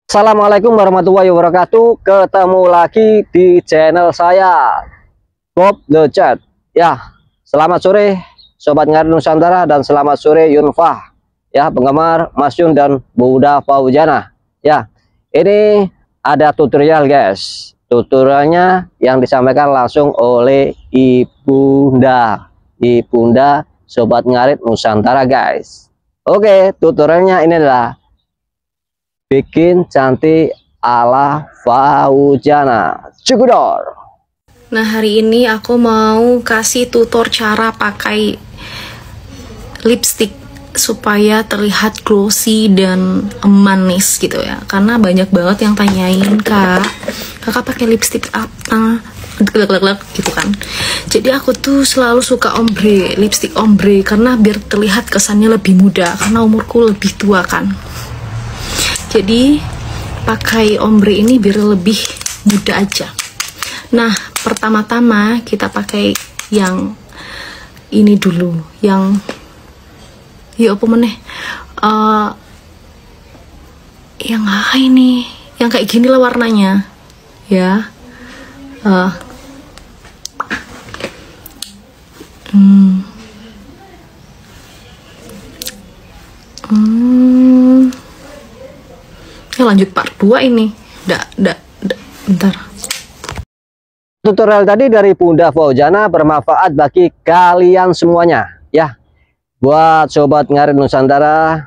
Assalamualaikum warahmatullahi wabarakatuh. Ketemu lagi di channel saya, Bob The Chat. Ya, selamat sore Sobat Ngarit Nusantara dan selamat sore Yunfah. Ya, penggemar Mas Yun dan Bunda Fauzana. Ya, ini ada tutorial guys. Tutorialnya yang disampaikan langsung oleh Ibunda Sobat Ngarit Nusantara guys. Oke, tutorialnya ini adalah bikin cantik ala Fauzana. Cukudor. Nah, hari ini aku mau kasih tutor cara pakai lipstick supaya terlihat glossy dan manis gitu ya. Karena banyak banget yang tanyain, kakak pakai lipstick apa? Gitu kan. Jadi aku tuh selalu suka ombre, lipstick ombre, karena biar terlihat kesannya lebih muda, karena umurku lebih tua kan. Jadi pakai ombre ini biar lebih muda aja. Nah, pertama-tama kita pakai yang ini dulu, yang ya apa meneh, yang ini, yang kayak gini lah warnanya, ya. Ya, lanjut part 2 ini. Bentar. Tutorial tadi dari Bunda Fauzana bermanfaat bagi kalian semuanya ya. Buat Sobat Ngarit Nusantara,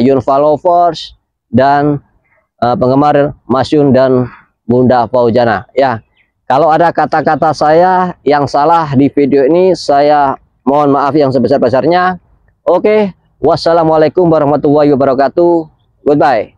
Yunfah lovers dan penggemar Mas Yun dan Bunda Fauzana ya. Kalau ada kata-kata saya yang salah di video ini, saya mohon maaf yang sebesar-besarnya. Oke, wassalamualaikum warahmatullahi wabarakatuh. Goodbye.